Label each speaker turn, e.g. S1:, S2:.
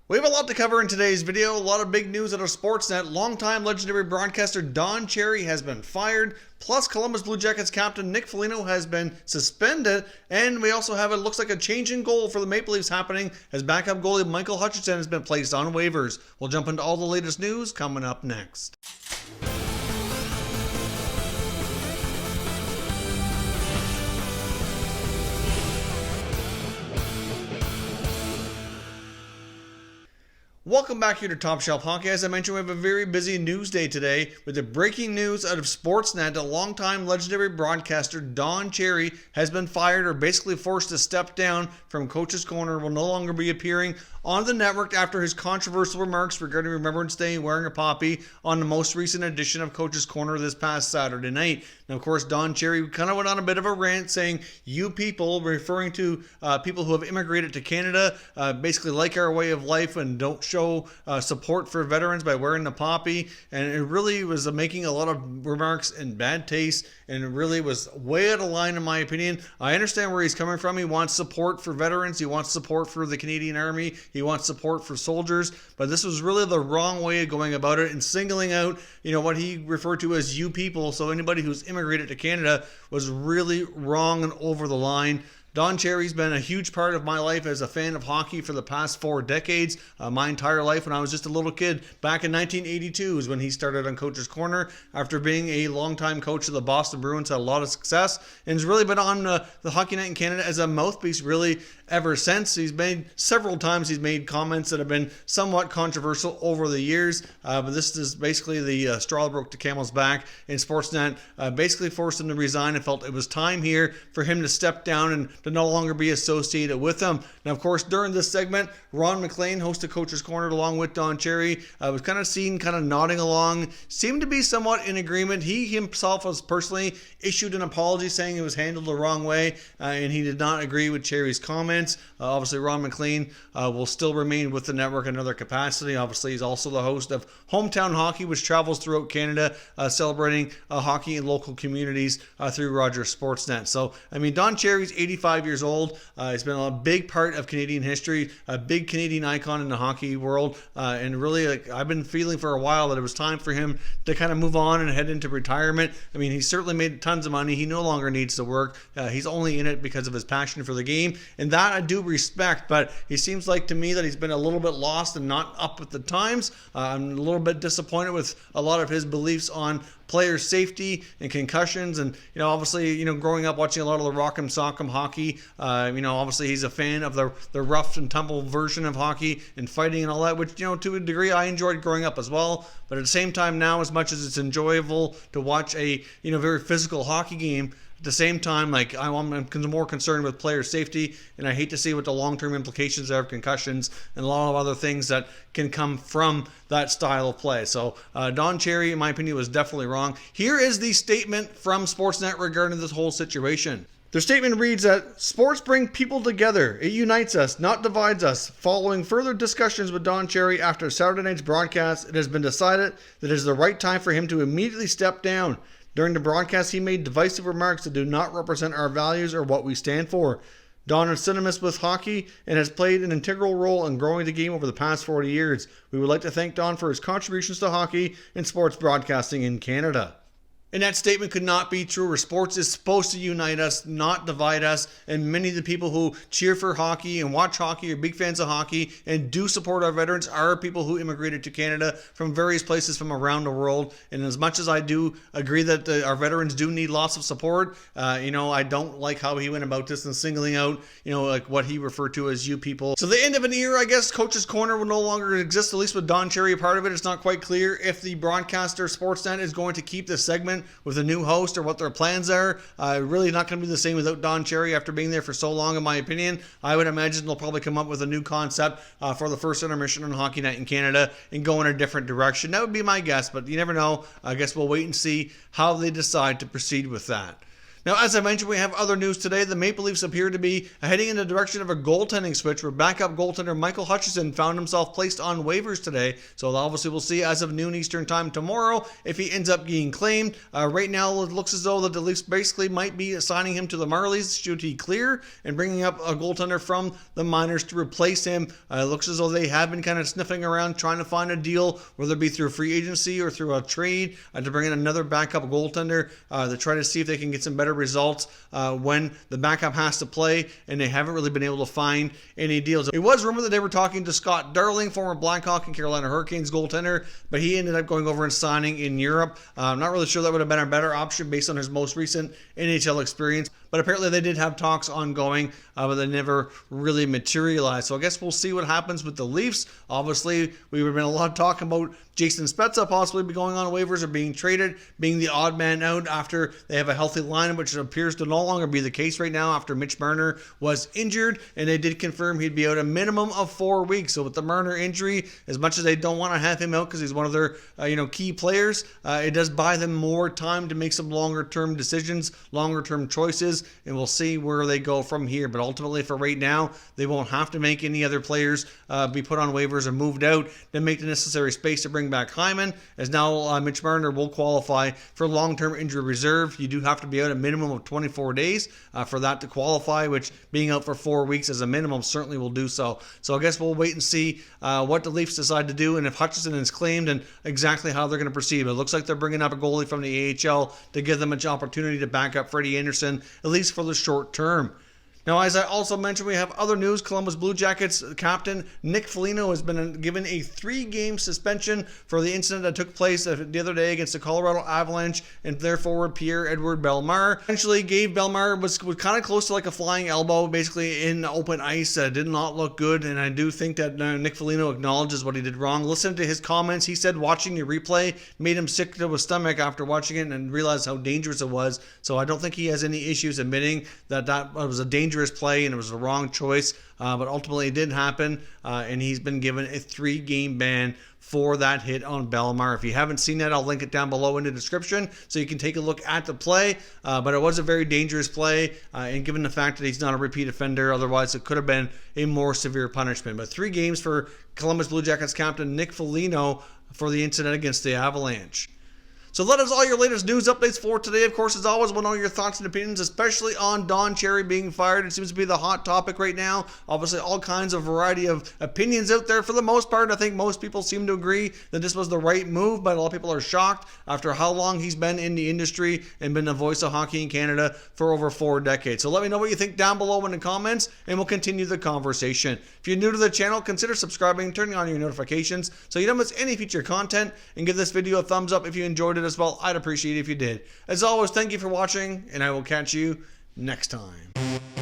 S1: We have a lot to cover in today's video, a lot of big news out of Sportsnet. Longtime legendary broadcaster Don Cherry has been fired, plus Columbus Blue Jackets captain Nick Foligno has been suspended, and we also have, it looks like, a change in goal for the Maple Leafs happening as backup goalie Michael Hutchinson has been placed on waivers. We'll jump into all the latest news coming up next. Welcome back here to Top Shelf Hockey. As I mentioned, we have a very busy news day today with the breaking news out of Sportsnet. A longtime legendary broadcaster, Don Cherry, has been fired or basically forced to step down from Coaches Corner, will no longer be appearing on the network after his controversial remarks regarding Remembrance Day wearing a poppy on the most recent edition of Coaches Corner this past Saturday night. Now, of course, Don Cherry kind of went on a bit of a rant saying, "You people," referring to people who have immigrated to Canada, basically like our way of life and don't show support for veterans by wearing the poppy. And it really was making a lot of remarks in bad taste, and it really was way out of line in my opinion. I understand where he's coming from. He wants support for veterans. He wants support for the Canadian Army. He wants support for soldiers. But this was really the wrong way of going about it and singling out, what he referred to as "you people." So anybody who's immigrated to Canada was really wrong and over the line. Don Cherry's been a huge part of my life as a fan of hockey for the past 4 decades. My entire life when I was just a little kid back in 1982 is when he started on Coach's Corner after being a longtime coach of the Boston Bruins, had a lot of success, and has really been on the Hockey Night in Canada as a mouthpiece really ever since. He's made several times, he's made comments that have been somewhat controversial over the years, but this is basically the straw that broke the camel's back, and Sportsnet basically forced him to resign and felt it was time here for him to step down and to no longer be associated with them. Now, of course, during this segment, Ron McLean, host of Coach's Corner, along with Don Cherry, was kind of seen kind of nodding along, seemed to be somewhat in agreement. He himself has personally issued an apology saying it was handled the wrong way, and he did not agree with Cherry's comments. Obviously, Ron McLean will still remain with the network in another capacity. Obviously, he's also the host of Hometown Hockey, which travels throughout Canada, celebrating hockey in local communities through Rogers Sportsnet. So, Don Cherry's 85 years old. He's been a big part of Canadian history, a big Canadian icon in the hockey world, and really, I've been feeling for a while that it was time for him to kind of move on and head into retirement. He certainly made tons of money. He no longer needs to work. He's only in it because of his passion for the game, and that I do respect, but he seems like to me that he's been a little bit lost and not up with the times. I'm a little bit disappointed with a lot of his beliefs on player safety and concussions, and obviously growing up watching a lot of the rock'em sock'em hockey, obviously he's a fan of the rough and tumble version of hockey and fighting and all that, which to a degree I enjoyed growing up as well. But at the same time now, as much as it's enjoyable to watch a very physical hockey game, at the same time, I'm more concerned with player safety, and I hate to see what the long-term implications are of concussions and a lot of other things that can come from that style of play. So Don Cherry, in my opinion, was definitely wrong. Here is the statement from Sportsnet regarding this whole situation. Their statement reads that sports bring people together. It unites us, not divides us. Following further discussions with Don Cherry after Saturday night's broadcast, it has been decided that it is the right time for him to immediately step down. During the broadcast, he made divisive remarks that do not represent our values or what we stand for. Don is synonymous with hockey and has played an integral role in growing the game over the past 40 years. We would like to thank Don for his contributions to hockey and sports broadcasting in Canada. And that statement could not be truer. Sports is supposed to unite us, not divide us. And many of the people who cheer for hockey and watch hockey are big fans of hockey and do support our veterans are people who immigrated to Canada from various places from around the world. And as much as I do agree that our veterans do need lots of support, I don't like how he went about this and singling out, what he referred to as "you people." So the end of an era, I guess. Coach's Corner will no longer exist, at least with Don Cherry a part of it. It's not quite clear if the broadcaster Sportsnet is going to keep this segment with a new host or what their plans are. Really not going to be the same without Don Cherry after being there for so long, in my opinion. I would imagine they'll probably come up with a new concept for the first intermission on Hockey Night in Canada and go in a different direction. That would be my guess, but you never know. I guess we'll wait and see how they decide to proceed with that. Now, as I mentioned, we have other news today. The Maple Leafs appear to be heading in the direction of a goaltending switch, where backup goaltender Michael Hutchinson found himself placed on waivers today. So obviously we'll see as of noon Eastern time tomorrow if he ends up being claimed. Right now it looks as though that the Leafs basically might be assigning him to the Marlies should he clear, and bringing up a goaltender from the minors to replace him. It looks as though they have been kind of sniffing around trying to find a deal, whether it be through free agency or through a trade, to bring in another backup goaltender to try to see if they can get some better results when the backup has to play, and they haven't really been able to find any deals. It was rumored that they were talking to Scott Darling, former Blackhawk and Carolina Hurricanes goaltender, but he ended up going over and signing in Europe. I'm not really sure that would have been a better option based on his most recent NHL experience, but apparently they did have talks ongoing, but they never really materialized. So I guess we'll see what happens with the Leafs. Obviously, we've been a lot of talk about Jason Spezza possibly be going on waivers or being traded, being the odd man out after they have a healthy lineup, which appears to no longer be the case right now after Mitch Marner was injured, and they did confirm he'd be out a minimum of 4 weeks. So with the Marner injury, as much as they don't want to have him out because he's one of their key players, it does buy them more time to make some longer-term decisions, longer-term choices, and we'll see where they go from here. But ultimately, for right now, they won't have to make any other players be put on waivers or moved out to make the necessary space to bring back Hyman, as now Mitch Marner will qualify for long-term injury reserve. You do have to be out a minimum of 24 days for that to qualify, which being out for 4 weeks as a minimum certainly will do so. So I guess we'll wait and see what the Leafs decide to do, and if Hutchinson is claimed, and exactly how they're going to proceed. But it looks like they're bringing up a goalie from the AHL to give them an opportunity to back up Freddie Anderson, at least for the short term. Now, as I also mentioned, we have other news. Columbus Blue Jackets captain Nick Foligno has been given a 3-game suspension for the incident that took place the other day against the Colorado Avalanche and their forward Pierre-Edouard Bellemare. Essentially, Bellemare was kind of close to like a flying elbow, basically in open ice. Did not look good, and I do think that Nick Foligno acknowledges what he did wrong. Listen to his comments. He said watching the replay made him sick to his stomach after watching it, and realized how dangerous it was. So I don't think he has any issues admitting that was a dangerous play and it was the wrong choice, but ultimately it did happen, and he's been given a 3-game ban for that hit on Bellemare. If you haven't seen that, I'll link it down below in the description so you can take a look at the play, but it was a very dangerous play, and given the fact that he's not a repeat offender, otherwise it could have been a more severe punishment. But 3 games for Columbus Blue Jackets captain Nick Foligno for the incident against the Avalanche. So let us all your latest news updates for today. Of course, as always, we'll know your thoughts and opinions, especially on Don Cherry being fired. It seems to be the hot topic right now. Obviously, all kinds of variety of opinions out there. For the most part, I think most people seem to agree that this was the right move, but a lot of people are shocked after how long he's been in the industry and been the voice of hockey in Canada for over 4 decades. So let me know what you think down below in the comments, and we'll continue the conversation. If you're new to the channel, consider subscribing and turning on your notifications so you don't miss any future content, and give this video a thumbs up if you enjoyed it as well. I'd appreciate it if you did. As always, thank you for watching, and I will catch you next time.